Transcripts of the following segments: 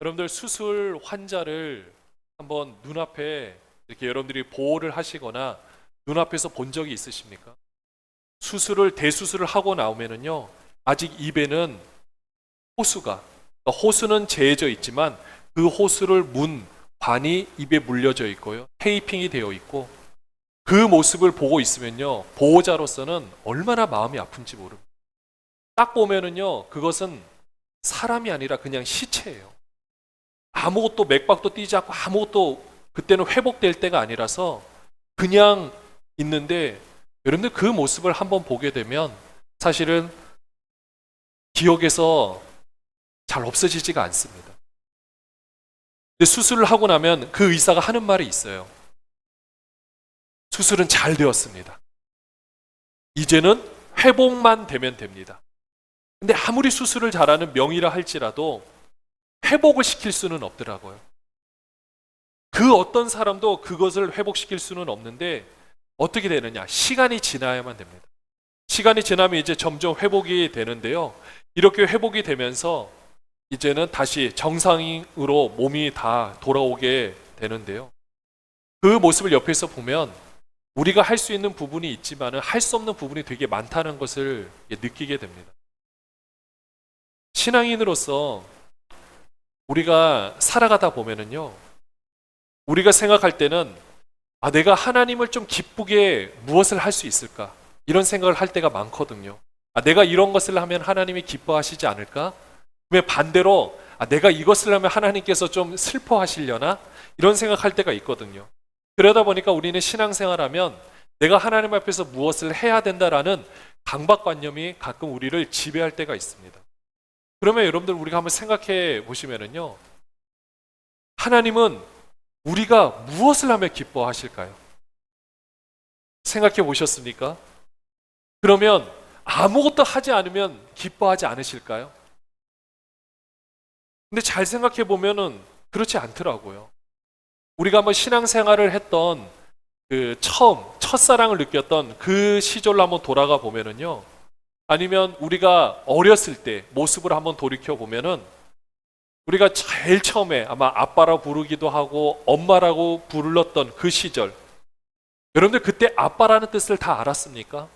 여러분들 수술 환자를 한번 눈앞에 이렇게 여러분들이 보호를 하시거나 눈앞에서 본 적이 있으십니까? 대수술을 하고 나오면은요, 아직 입에는 그러니까 호수는 재해져 있지만 그 호수를 문 관이 입에 물려져 있고요. 테이핑이 되어 있고 그 모습을 보고 있으면요, 보호자로서는 얼마나 마음이 아픈지 모릅니다. 딱 보면은요, 그것은 사람이 아니라 그냥 시체예요. 아무것도 맥박도 뛰지 않고 아무것도 그때는 회복될 때가 아니라서 그냥 있는데 여러분들 그 모습을 한번 보게 되면 사실은 기억에서 잘 없어지지가 않습니다. 근데 수술을 하고 나면 그 의사가 하는 말이 있어요. 수술은 잘 되었습니다. 이제는 회복만 되면 됩니다. 근데 아무리 수술을 잘하는 명의라 할지라도 회복을 시킬 수는 없더라고요. 그 어떤 사람도 그것을 회복시킬 수는 없는데 어떻게 되느냐? 시간이 지나야만 됩니다. 시간이 지나면 이제 점점 회복이 되는데요. 이렇게 회복이 되면서 이제는 다시 정상으로 몸이 다 돌아오게 되는데요. 그 모습을 옆에서 보면 우리가 할 수 있는 부분이 있지만 할 수 없는 부분이 되게 많다는 것을 느끼게 됩니다. 신앙인으로서 우리가 살아가다 보면은요, 우리가 생각할 때는 내가 하나님을 좀 기쁘게 무엇을 할 수 있을까? 이런 생각을 할 때가 많거든요. 내가 이런 것을 하면 하나님이 기뻐하시지 않을까? 왜 반대로 내가 이것을 하면 하나님께서 좀 슬퍼하시려나? 이런 생각할 때가 있거든요. 그러다 보니까 우리는 신앙생활하면 내가 하나님 앞에서 무엇을 해야 된다라는 강박관념이 가끔 우리를 지배할 때가 있습니다. 그러면 여러분들 우리가 한번 생각해 보시면은요, 하나님은 우리가 무엇을 하면 기뻐하실까요? 생각해 보셨습니까? 그러면 아무것도 하지 않으면 기뻐하지 않으실까요? 근데 잘 생각해 보면은 그렇지 않더라고요. 우리가 한번 신앙생활을 했던 그 첫사랑을 느꼈던 그 시절로 한번 돌아가 보면은요, 아니면 우리가 어렸을 때 모습을 한번 돌이켜 보면은 우리가 제일 처음에 아마 아빠라고 부르기도 하고 엄마라고 불렀던 그 시절, 여러분들 그때 아빠라는 뜻을 다 알았습니까?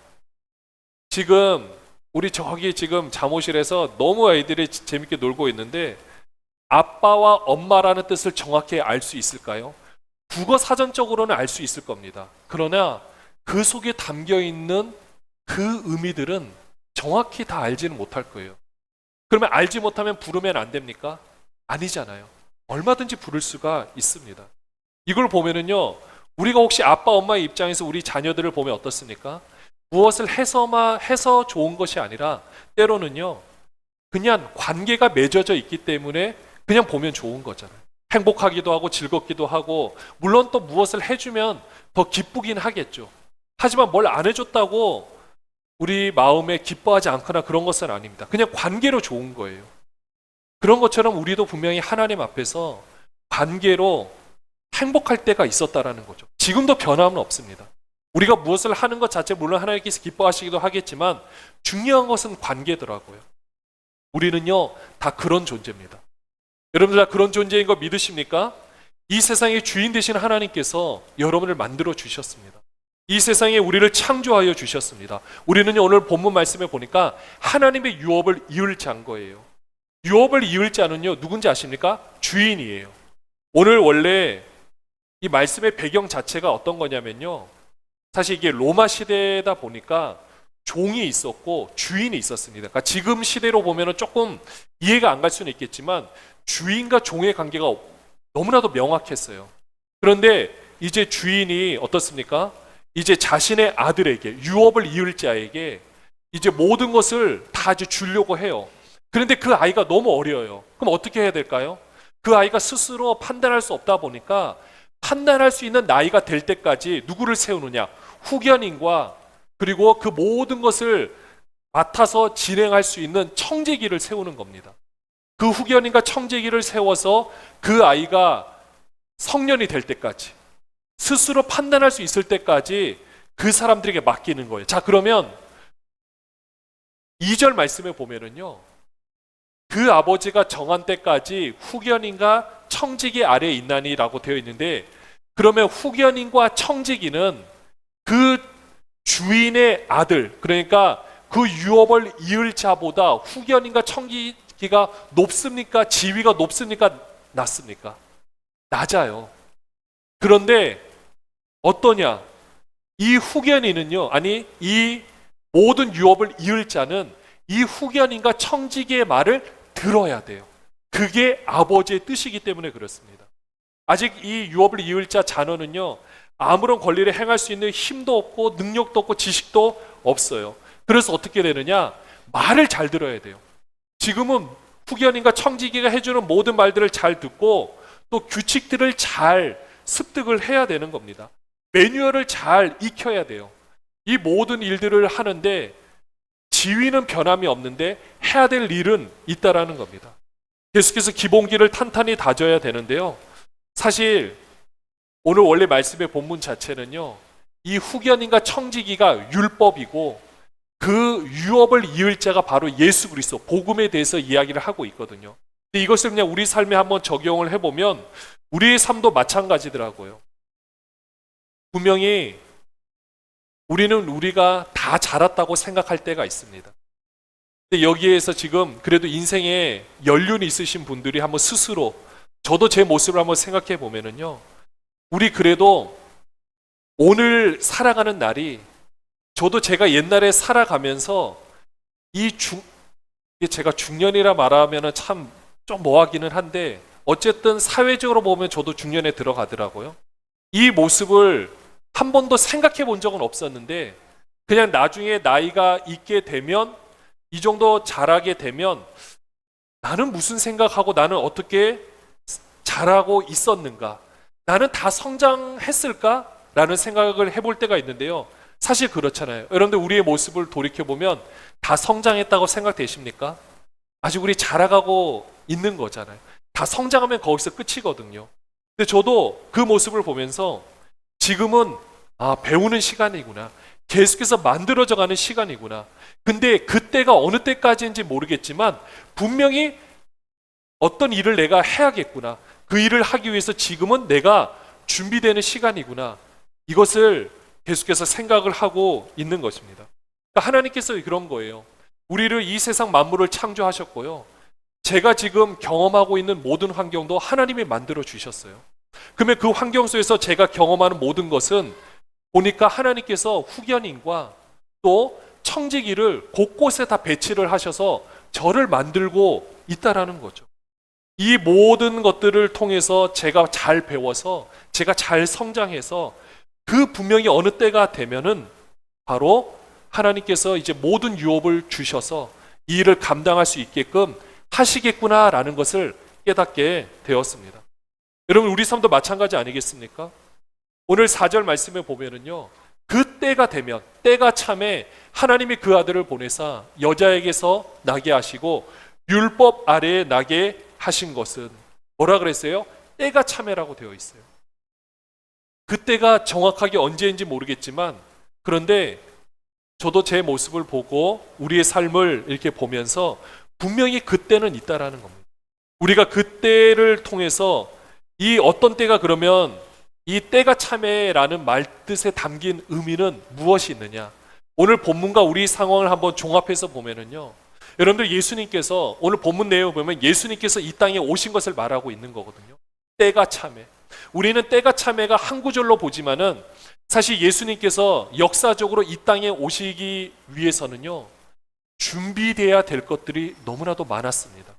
지금 우리 저기 지금 잠옷실에서 너무 아이들이 재밌게 놀고 있는데 아빠와 엄마라는 뜻을 정확히 알 수 있을까요? 국어 사전적으로는 알 수 있을 겁니다. 그러나 그 속에 담겨 있는 그 의미들은 정확히 다 알지는 못할 거예요. 그러면 알지 못하면 부르면 안 됩니까? 아니잖아요. 얼마든지 부를 수가 있습니다. 이걸 보면은요, 우리가 혹시 아빠, 엄마의 입장에서 우리 자녀들을 보면 어떻습니까? 무엇을 해서 좋은 것이 아니라 때로는요, 그냥 관계가 맺어져 있기 때문에 그냥 보면 좋은 거잖아요. 행복하기도 하고 즐겁기도 하고, 물론 또 무엇을 해주면 더 기쁘긴 하겠죠. 하지만 뭘 안 해줬다고 우리 마음에 기뻐하지 않거나 그런 것은 아닙니다. 그냥 관계로 좋은 거예요. 그런 것처럼 우리도 분명히 하나님 앞에서 관계로 행복할 때가 있었다라는 거죠. 지금도 변함은 없습니다. 우리가 무엇을 하는 것 자체 물론 하나님께서 기뻐하시기도 하겠지만 중요한 것은 관계더라고요. 우리는요, 다 그런 존재입니다. 여러분들 다 그런 존재인 거 믿으십니까? 이 세상의 주인 되신 하나님께서 여러분을 만들어 주셨습니다. 이 세상에 우리를 창조하여 주셨습니다. 우리는요, 오늘 본문 말씀에 보니까 하나님의 유업을 이을 자인 거예요. 유업을 이을 자는요, 누군지 아십니까? 주인이에요. 오늘 원래 이 말씀의 배경 자체가 어떤 거냐면요, 사실 이게 로마 시대다 보니까 종이 있었고 주인이 있었습니다. 그러니까 지금 시대로 보면 조금 이해가 안 갈 수는 있겠지만 주인과 종의 관계가 너무나도 명확했어요. 그런데 이제 주인이 어떻습니까? 이제 자신의 아들에게, 유업을 이을 자에게 이제 모든 것을 다 이제 주려고 해요. 그런데 그 아이가 너무 어려요. 그럼 어떻게 해야 될까요? 그 아이가 스스로 판단할 수 없다 보니까 판단할 수 있는 나이가 될 때까지 누구를 세우느냐? 후견인과 그리고 그 모든 것을 맡아서 진행할 수 있는 청재기를 세우는 겁니다. 그 후견인과 청재기를 세워서 그 아이가 성년이 될 때까지 스스로 판단할 수 있을 때까지 그 사람들에게 맡기는 거예요. 자, 그러면 2절 말씀에 보면은요, 그 아버지가 정한 때까지 후견인과 청지기 아래에 있나니라고 되어 있는데, 그러면 후견인과 청지기는 그 주인의 아들, 그러니까 그 유업을 이을 자보다 후견인과 청지기가 높습니까? 지위가 높습니까? 낮습니까? 낮아요. 그런데 어떠냐? 이 후견인은요, 아니 이 모든 유업을 이을 자는 이 후견인과 청지기의 말을 들어야 돼요. 그게 아버지의 뜻이기 때문에 그렇습니다. 아직 이 유업을 이을 자 자녀는요, 아무런 권리를 행할 수 있는 힘도 없고 능력도 없고 지식도 없어요. 그래서 어떻게 되느냐? 말을 잘 들어야 돼요. 지금은 후견인과 청지기가 해주는 모든 말들을 잘 듣고 또 규칙들을 잘 습득을 해야 되는 겁니다. 매뉴얼을 잘 익혀야 돼요. 이 모든 일들을 하는데 지위는 변함이 없는데 해야 될 일은 있다라는 겁니다. 계속해서 기본기를 탄탄히 다져야 되는데요. 사실 오늘 원래 말씀의 본문 자체는요, 이 후견인과 청지기가 율법이고 그 유업을 이을 자가 바로 예수 그리스도, 복음에 대해서 이야기를 하고 있거든요. 근데 이것을 그냥 우리 삶에 한번 적용을 해보면 우리의 삶도 마찬가지더라고요. 분명히 우리가 다 자랐다고 생각할 때가 있습니다. 근데 여기에서 지금 그래도 인생에 연륜이 있으신 분들이 한번 스스로, 저도 제 모습을 한번 생각해 보면은요, 우리 그래도 오늘 살아가는 날이, 저도 제가 옛날에 살아가면서 제가 중년이라 말하면은 참 좀 뭐하기는 한데, 어쨌든 사회적으로 보면 저도 중년에 들어가더라고요. 이 모습을 한 번도 생각해 본 적은 없었는데, 그냥 나중에 나이가 있게 되면, 이 정도 자라게 되면 나는 무슨 생각하고 나는 어떻게 자라고 있었는가, 나는 다 성장했을까? 라는 생각을 해볼 때가 있는데요. 사실 그렇잖아요. 여러분들 우리의 모습을 돌이켜보면 다 성장했다고 생각되십니까? 아직 우리 자라가고 있는 거잖아요. 다 성장하면 거기서 끝이거든요. 근데 저도 그 모습을 보면서 지금은 배우는 시간이구나, 계속해서 만들어져 가는 시간이구나. 근데 그때가 어느 때까지인지 모르겠지만 분명히 어떤 일을 내가 해야겠구나, 그 일을 하기 위해서 지금은 내가 준비되는 시간이구나, 이것을 계속해서 생각을 하고 있는 것입니다. 그러니까 하나님께서 그런 거예요. 우리를 이 세상 만물을 창조하셨고요, 제가 지금 경험하고 있는 모든 환경도 하나님이 만들어 주셨어요. 그러면 그 환경 속에서 제가 경험하는 모든 것은 보니까 하나님께서 후견인과 또 청지기를 곳곳에 다 배치를 하셔서 저를 만들고 있다라는 거죠. 이 모든 것들을 통해서 제가 잘 배워서 제가 잘 성장해서 그 분명히 어느 때가 되면은 바로 하나님께서 이제 모든 유업을 주셔서 이 일을 감당할 수 있게끔 하시겠구나라는 것을 깨닫게 되었습니다. 여러분 우리 삶도 마찬가지 아니겠습니까? 오늘 4절 말씀에 보면은요, 그 때가 되면, 때가 참에 하나님이 그 아들을 보내사 여자에게서 나게 하시고 율법 아래에 나게 하신 것은 뭐라 그랬어요? 때가 참에라고 되어 있어요. 그때가 정확하게 언제인지 모르겠지만, 그런데 저도 제 모습을 보고 우리의 삶을 이렇게 보면서 분명히 그때는 있다라는 겁니다. 우리가 그때를 통해서 이 어떤 때가, 그러면 이 때가 참에라는 말뜻에 담긴 의미는 무엇이 있느냐? 오늘 본문과 우리 상황을 한번 종합해서 보면은요, 여러분들 예수님께서 오늘 본문 내용을 보면 예수님께서 이 땅에 오신 것을 말하고 있는 거거든요. 때가 참에. 우리는 때가 참에가 한 구절로 보지만은 사실 예수님께서 역사적으로 이 땅에 오시기 위해서는요, 준비돼야 될 것들이 너무나도 많았습니다.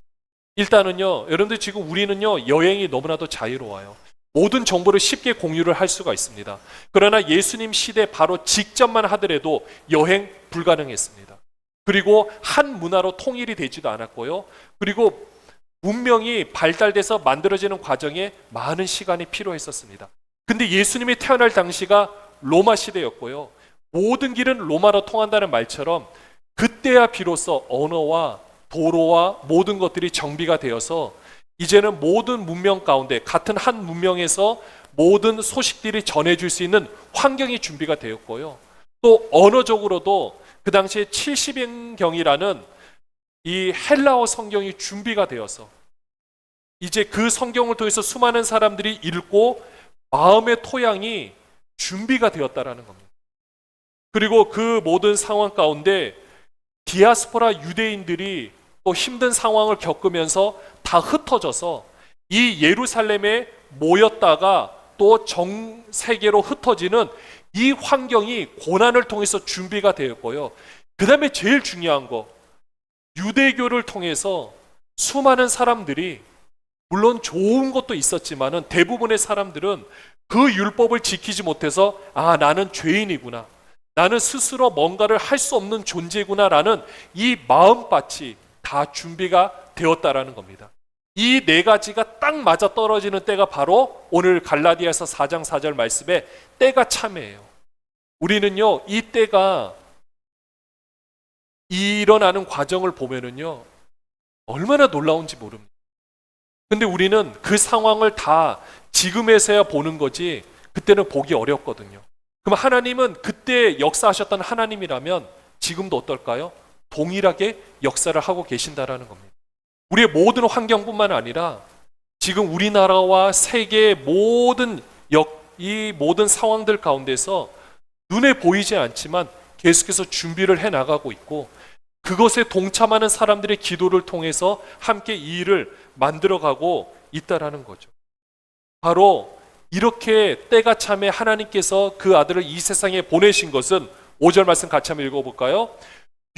일단은요, 여러분들 지금 우리는요, 여행이 너무나도 자유로워요. 모든 정보를 쉽게 공유를 할 수가 있습니다. 그러나 예수님 시대 바로 직전만 하더라도 여행 불가능했습니다. 그리고 한 문화로 통일이 되지도 않았고요. 그리고 문명이 발달돼서 만들어지는 과정에 많은 시간이 필요했었습니다. 근데 예수님이 태어날 당시가 로마 시대였고요. 모든 길은 로마로 통한다는 말처럼 그때야 비로소 언어와 도로와 모든 것들이 정비가 되어서 이제는 모든 문명 가운데 같은 한 문명에서 모든 소식들이 전해질 수 있는 환경이 준비가 되었고요. 또 언어적으로도 그 당시에 70인경이라는 이 헬라어 성경이 준비가 되어서 이제 그 성경을 통해서 수많은 사람들이 읽고 마음의 토양이 준비가 되었다라는 겁니다. 그리고 그 모든 상황 가운데 디아스포라 유대인들이 또 힘든 상황을 겪으면서 다 흩어져서 이 예루살렘에 모였다가 또 전 세계로 흩어지는 이 환경이 고난을 통해서 준비가 되었고요. 그 다음에 제일 중요한 거, 유대교를 통해서 수많은 사람들이, 물론 좋은 것도 있었지만은 대부분의 사람들은 그 율법을 지키지 못해서 나는 죄인이구나, 나는 스스로 뭔가를 할 수 없는 존재구나라는 이 마음밭이 다 준비가 되었다라는 겁니다. 이 네 가지가 딱 맞아 떨어지는 때가 바로 오늘 갈라디아서 4장 4절 말씀에 때가 참이에요. 우리는요, 이 때가 일어나는 과정을 보면은요, 얼마나 놀라운지 모릅니다. 근데 우리는 그 상황을 다 지금에서야 보는 거지 그때는 보기 어렵거든요. 그럼 하나님은 그때 역사하셨던 하나님이라면 지금도 어떨까요? 동일하게 역사를 하고 계신다라는 겁니다. 우리의 모든 환경뿐만 아니라 지금 우리나라와 세계의 이 모든 상황들 가운데서 눈에 보이지 않지만 계속해서 준비를 해나가고 있고, 그것에 동참하는 사람들의 기도를 통해서 함께 이 일을 만들어가고 있다라는 거죠. 바로 이렇게 때가 참에 하나님께서 그 아들을 이 세상에 보내신 것은 5절 말씀 같이 한번 읽어볼까요?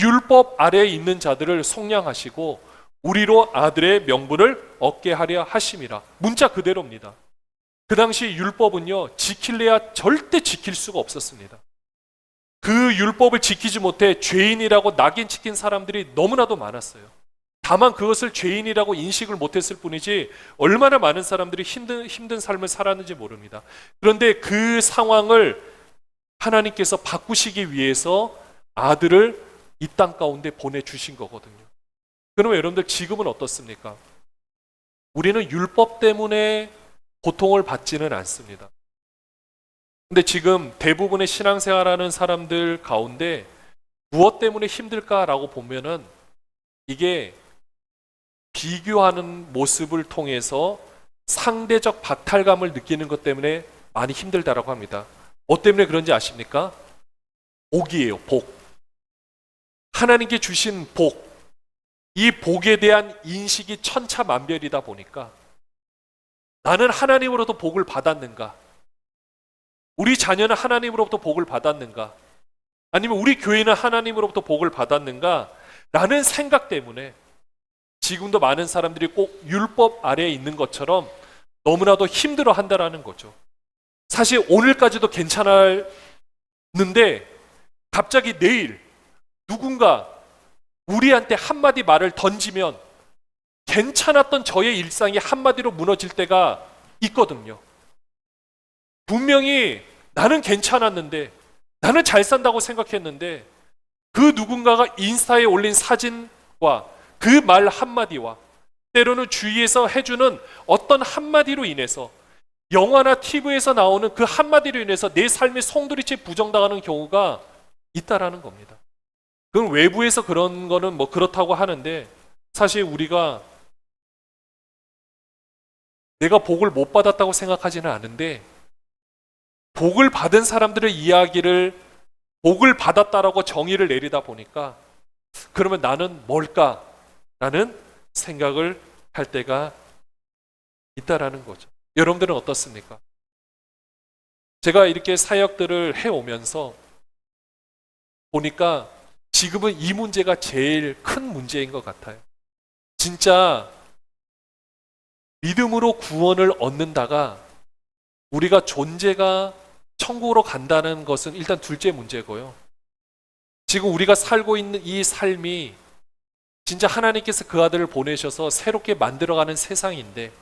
율법 아래에 있는 자들을 속량하시고 우리로 아들의 명분을 얻게 하려 하심이라. 문자 그대로입니다. 그 당시 율법은요, 지킬래야 절대 지킬 수가 없었습니다. 그 율법을 지키지 못해 죄인이라고 낙인 찍힌 사람들이 너무나도 많았어요. 다만 그것을 죄인이라고 인식을 못했을 뿐이지 얼마나 많은 사람들이 힘든 삶을 살았는지 모릅니다. 그런데 그 상황을 하나님께서 바꾸시기 위해서 아들을 이 땅 가운데 보내주신 거거든요. 그러면 여러분들 지금은 어떻습니까? 우리는 율법 때문에 고통을 받지는 않습니다. 근데 지금 대부분의 신앙생활하는 사람들 가운데 무엇 때문에 힘들까라고 보면은 이게 비교하는 모습을 통해서 상대적 박탈감을 느끼는 것 때문에 많이 힘들다라고 합니다. 뭐 때문에 그런지 아십니까? 복이에요, 복. 하나님께 주신 복. 이 복에 대한 인식이 천차만별이다 보니까 나는 하나님으로부터 복을 받았는가? 우리 자녀는 하나님으로부터 복을 받았는가? 아니면 우리 교회는 하나님으로부터 복을 받았는가? 라는 생각 때문에 지금도 많은 사람들이 꼭 율법 아래에 있는 것처럼 너무나도 힘들어 한다라는 거죠. 사실 오늘까지도 괜찮았는데 갑자기 내일 누군가 우리한테 한마디 말을 던지면 괜찮았던 저의 일상이 한마디로 무너질 때가 있거든요. 분명히 나는 괜찮았는데, 나는 잘 산다고 생각했는데 그 누군가가 인스타에 올린 사진과 그 말 한마디와 때로는 주위에서 해주는 어떤 한마디로 인해서, 영화나 TV에서 나오는 그 한마디로 인해서 내 삶이 송두리째 부정당하는 경우가 있다라는 겁니다. 그건 외부에서 그런 거는 뭐 그렇다고 하는데, 사실 우리가 내가 복을 못 받았다고 생각하지는 않은데, 복을 받은 사람들의 이야기를 복을 받았다라고 정의를 내리다 보니까 그러면 나는 뭘까? 라는 생각을 할 때가 있다라는 거죠. 여러분들은 어떻습니까? 제가 이렇게 사역들을 해오면서 보니까 지금은 이 문제가 제일 큰 문제인 것 같아요. 진짜 믿음으로 구원을 얻는다가 우리가 존재가 천국으로 간다는 것은 일단 둘째 문제고요. 지금 우리가 살고 있는 이 삶이 진짜 하나님께서 그 아들을 보내셔서 새롭게 만들어가는 세상인데,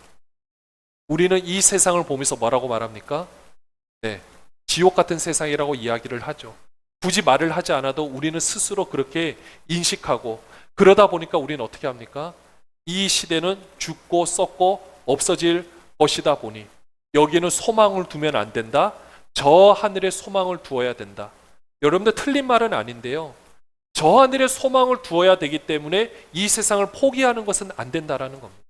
우리는 이 세상을 보면서 뭐라고 말합니까? 네, 지옥 같은 세상이라고 이야기를 하죠. 굳이 말을 하지 않아도 우리는 스스로 그렇게 인식하고, 그러다 보니까 우리는 어떻게 합니까? 이 시대는 죽고 썩고 없어질 것이다 보니 여기는 소망을 두면 안 된다. 저 하늘에 소망을 두어야 된다. 여러분들 틀린 말은 아닌데요. 저 하늘에 소망을 두어야 되기 때문에 이 세상을 포기하는 것은 안 된다라는 겁니다.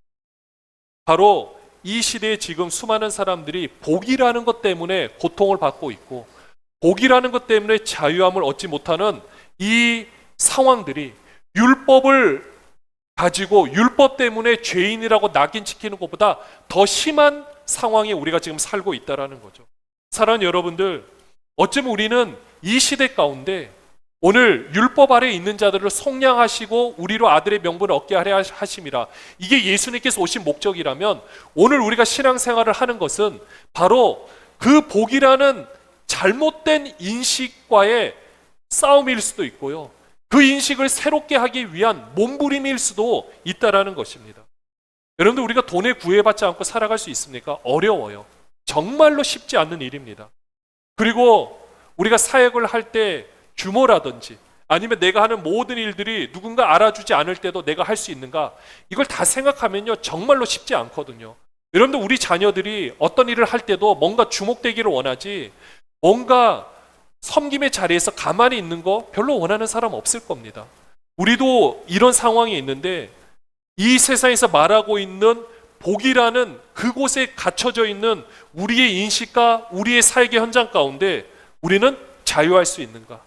바로 이 시대에 지금 수많은 사람들이 복이라는 것 때문에 고통을 받고 있고, 복이라는 것 때문에 자유함을 얻지 못하는 이 상황들이, 율법을 가지고 율법 때문에 죄인이라고 낙인시키는 것보다 더 심한 상황에 우리가 지금 살고 있다는 거죠. 사랑하는 여러분들, 어쩌면 우리는 이 시대 가운데 오늘 율법 아래에 있는 자들을 속량하시고 우리로 아들의 명분을 얻게 하려 하심이라, 이게 예수님께서 오신 목적이라면 오늘 우리가 신앙생활을 하는 것은 바로 그 복이라는 잘못된 인식과의 싸움일 수도 있고요, 그 인식을 새롭게 하기 위한 몸부림일 수도 있다라는 것입니다. 여러분들, 우리가 돈에 구애받지 않고 살아갈 수 있습니까? 어려워요. 정말로 쉽지 않는 일입니다. 그리고 우리가 사역을 할 때 규모라든지 아니면 내가 하는 모든 일들이 누군가 알아주지 않을 때도 내가 할 수 있는가, 이걸 다 생각하면요 정말로 쉽지 않거든요. 여러분들, 우리 자녀들이 어떤 일을 할 때도 뭔가 주목되기를 원하지, 뭔가 섬김의 자리에서 가만히 있는 거 별로 원하는 사람 없을 겁니다. 우리도 이런 상황이 있는데, 이 세상에서 말하고 있는 복이라는 그곳에 갇혀져 있는 우리의 인식과 우리의 사역의 현장 가운데 우리는 자유할 수 있는가?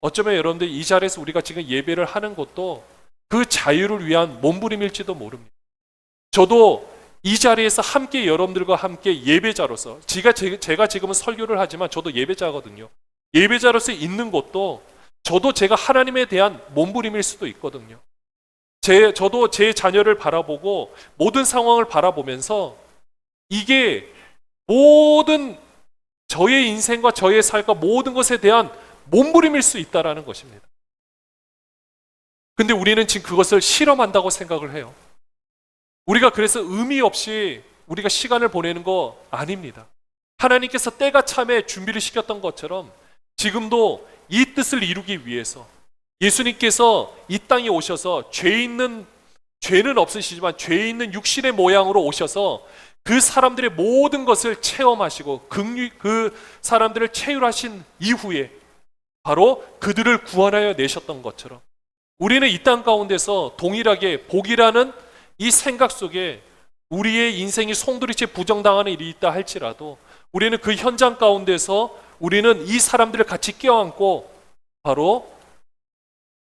어쩌면 여러분들, 이 자리에서 우리가 지금 예배를 하는 것도 그 자유를 위한 몸부림일지도 모릅니다. 저도 이 자리에서 함께, 여러분들과 함께 예배자로서, 제가 지금은 설교를 하지만 저도 예배자거든요. 예배자로서 있는 것도 저도 제가 하나님에 대한 몸부림일 수도 있거든요. 저도 제 자녀를 바라보고 모든 상황을 바라보면서 이게 모든 저의 인생과 저의 삶과 모든 것에 대한 몸부림일 수 있다는 것입니다. 근데 우리는 지금 그것을 실험한다고 생각을 해요. 우리가 그래서 의미 없이 우리가 시간을 보내는 거 아닙니다. 하나님께서 때가 참에 준비를 시켰던 것처럼 지금도 이 뜻을 이루기 위해서 예수님께서 이 땅에 오셔서 죄는 없으시지만 죄 있는 육신의 모양으로 오셔서 그 사람들의 모든 것을 체험하시고 그 사람들을 체휼하신 이후에 바로 그들을 구원하여 내셨던 것처럼, 우리는 이 땅 가운데서 동일하게 복이라는 이 생각 속에 우리의 인생이 송두리째 부정당하는 일이 있다 할지라도 우리는 그 현장 가운데서 우리는 이 사람들을 같이 껴안고 바로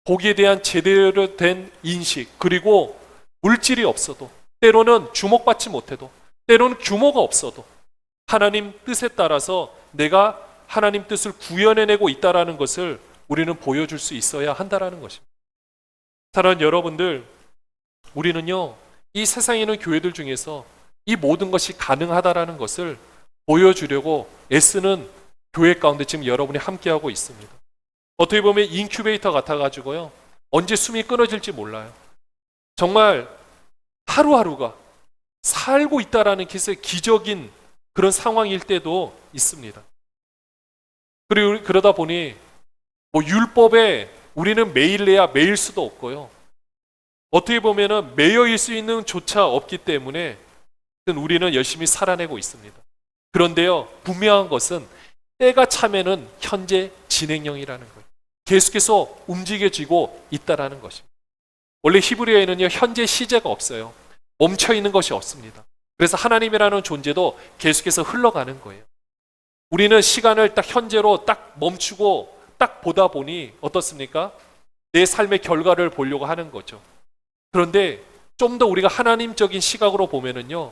복에 대한 제대로 된 인식, 그리고 물질이 없어도, 때로는 주목받지 못해도, 때로는 규모가 없어도 하나님 뜻에 따라서 내가 하나님 뜻을 구현해내고 있다는 것을 우리는 보여줄 수 있어야 한다는 것입니다. 사랑하는 여러분들, 우리는요 이 세상에 있는 교회들 중에서 이 모든 것이 가능하다는 것을 보여주려고 애쓰는 교회 가운데 지금 여러분이 함께하고 있습니다. 어떻게 보면 인큐베이터 같아가지고요, 언제 숨이 끊어질지 몰라요. 정말 하루하루가 살고 있다라는 기적인 그런 상황일 때도 있습니다. 그리고 그러다 보니 율법에 우리는 매일래야 매일 수도 없고요, 어떻게 보면은 매여일 수 있는 조차 없기 때문에 우리는 열심히 살아내고 있습니다. 그런데요, 분명한 것은 때가 차면은 현재 진행형이라는 거예요. 계속해서 움직여지고 있다라는 것입니다. 원래 히브리어에는요 현재 시제가 없어요. 멈춰 있는 것이 없습니다. 그래서 하나님이라는 존재도 계속해서 흘러가는 거예요. 우리는 시간을 딱 현재로 딱 멈추고 딱 보다 보니 어떻습니까? 내 삶의 결과를 보려고 하는 거죠. 그런데 좀 더 우리가 하나님적인 시각으로 보면은요,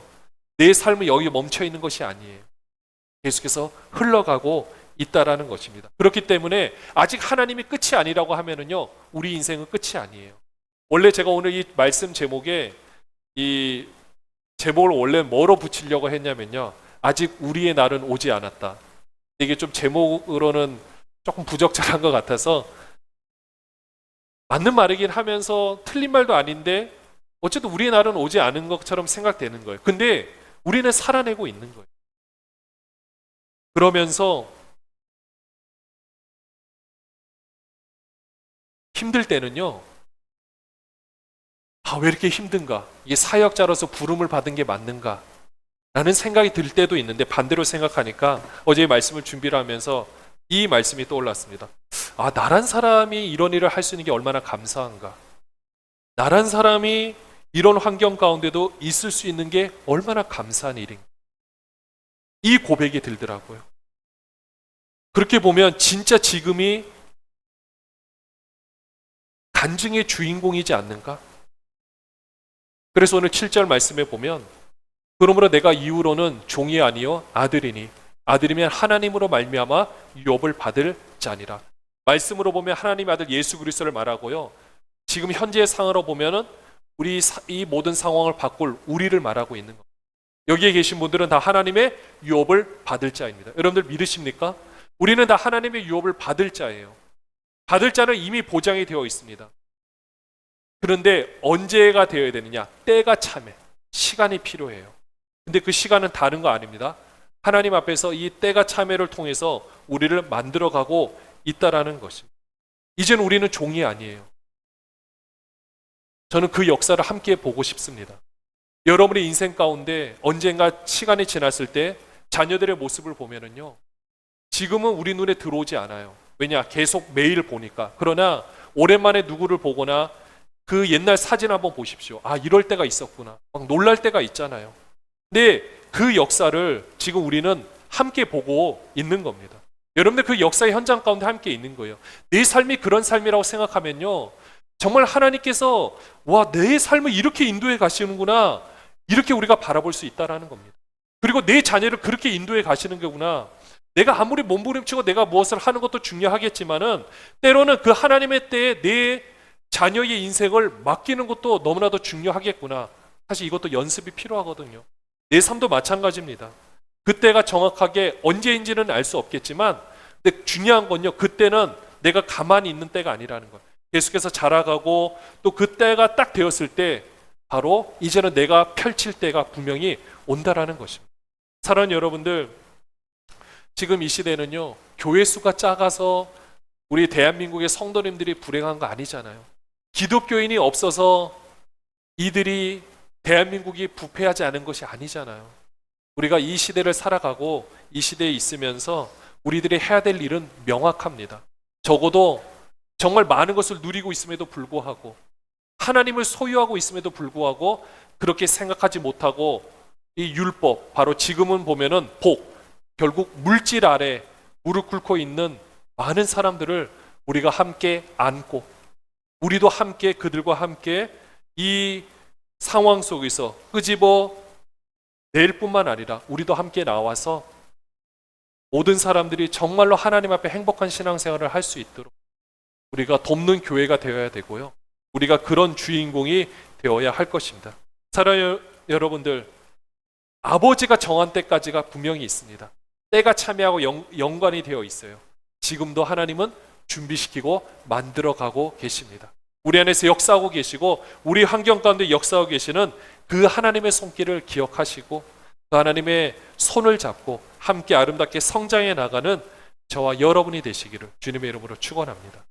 내 삶은 여기 멈춰 있는 것이 아니에요. 계속해서 흘러가고 있다라는 것입니다. 그렇기 때문에 아직 하나님이 끝이 아니라고 하면은요, 우리 인생은 끝이 아니에요. 원래 제가 오늘 이 말씀 제목에 이 제목을 원래 뭐로 붙이려고 했냐면요, 아직 우리의 날은 오지 않았다. 이게 좀 제목으로는 조금 부적절한 것 같아서 맞는 말이긴 하면서 틀린 말도 아닌데 어쨌든 우리의 날은 오지 않은 것처럼 생각되는 거예요. 근데 우리는 살아내고 있는 거예요. 그러면서 힘들 때는요, 왜 이렇게 힘든가? 이게 사역자로서 부름을 받은 게 맞는가? 라는 생각이 들 때도 있는데, 반대로 생각하니까 어제 말씀을 준비를 하면서 이 말씀이 떠올랐습니다. 아, 나란 사람이 이런 일을 할 수 있는 게 얼마나 감사한가. 나란 사람이 이런 환경 가운데도 있을 수 있는 게 얼마나 감사한 일인가. 이 고백이 들더라고요. 그렇게 보면 진짜 지금이 간증의 주인공이지 않는가? 그래서 오늘 7절 말씀에 보면 그러므로 내가 이후로는 종이 아니요 아들이니 아들이면 하나님으로 말미암아 유업을 받을 자니라. 말씀으로 보면 하나님의 아들 예수 그리스도를 말하고요. 지금 현재의 상황으로 보면은 우리 이 모든 상황을 바꿀 우리를 말하고 있는 겁니다. 여기에 계신 분들은 다 하나님의 유업을 받을 자입니다. 여러분들 믿으십니까? 우리는 다 하나님의 유업을 받을 자예요. 받을 자는 이미 보장이 되어 있습니다. 그런데 언제가 되어야 되느냐? 때가 참해. 시간이 필요해요. 근데 그 시간은 다른 거 아닙니다. 하나님 앞에서 이 때가 참회를 통해서 우리를 만들어가고 있다라는 것입니다. 이제는 우리는 종이 아니에요. 저는 그 역사를 함께 보고 싶습니다. 여러분의 인생 가운데 언젠가 시간이 지났을 때 자녀들의 모습을 보면은요, 지금은 우리 눈에 들어오지 않아요. 왜냐? 계속 매일 보니까. 그러나 오랜만에 누구를 보거나 그 옛날 사진 한번 보십시오. 아, 이럴 때가 있었구나. 막 놀랄 때가 있잖아요. 근데 그 역사를 지금 우리는 함께 보고 있는 겁니다. 여러분들 그 역사의 현장 가운데 함께 있는 거예요. 내 삶이 그런 삶이라고 생각하면요, 정말 하나님께서 와, 내 삶을 이렇게 인도해 가시는구나, 이렇게 우리가 바라볼 수 있다라는 겁니다. 그리고 내 자녀를 그렇게 인도해 가시는 거구나. 내가 아무리 몸부림치고 내가 무엇을 하는 것도 중요하겠지만은 때로는 그 하나님의 때에 내 자녀의 인생을 맡기는 것도 너무나도 중요하겠구나. 사실 이것도 연습이 필요하거든요. 내 삶도 마찬가지입니다. 그때가 정확하게 언제인지는 알 수 없겠지만, 근데 중요한 건요, 그때는 내가 가만히 있는 때가 아니라는 거예요. 계속해서 자라가고 또 그때가 딱 되었을 때 바로 이제는 내가 펼칠 때가 분명히 온다라는 것입니다. 사랑하는 여러분들, 지금 이 시대는요, 교회 수가 작아서 우리 대한민국의 성도님들이 불행한 거 아니잖아요. 기독교인이 없어서 이들이 대한민국이 부패하지 않은 것이 아니잖아요. 우리가 이 시대를 살아가고 이 시대에 있으면서 우리들이 해야 될 일은 명확합니다. 적어도 정말 많은 것을 누리고 있음에도 불구하고, 하나님을 소유하고 있음에도 불구하고 그렇게 생각하지 못하고 이 율법, 바로 지금은 보면은 복, 결국 물질 아래 무릎 꿇고 있는 많은 사람들을 우리가 함께 안고, 우리도 함께 그들과 함께 이 상황 속에서 끄집어 낼 뿐만 아니라 우리도 함께 나와서 모든 사람들이 정말로 하나님 앞에 행복한 신앙생활을 할 수 있도록 우리가 돕는 교회가 되어야 되고요. 우리가 그런 주인공이 되어야 할 것입니다. 사랑하는 여러분들, 아버지가 정한 때까지가 분명히 있습니다. 때가 참여하고 연관이 되어 있어요. 지금도 하나님은 준비시키고 만들어가고 계십니다. 우리 안에서 역사하고 계시고 우리 환경 가운데 역사하고 계시는 그 하나님의 손길을 기억하시고 그 하나님의 손을 잡고 함께 아름답게 성장해 나가는 저와 여러분이 되시기를 주님의 이름으로 축원합니다.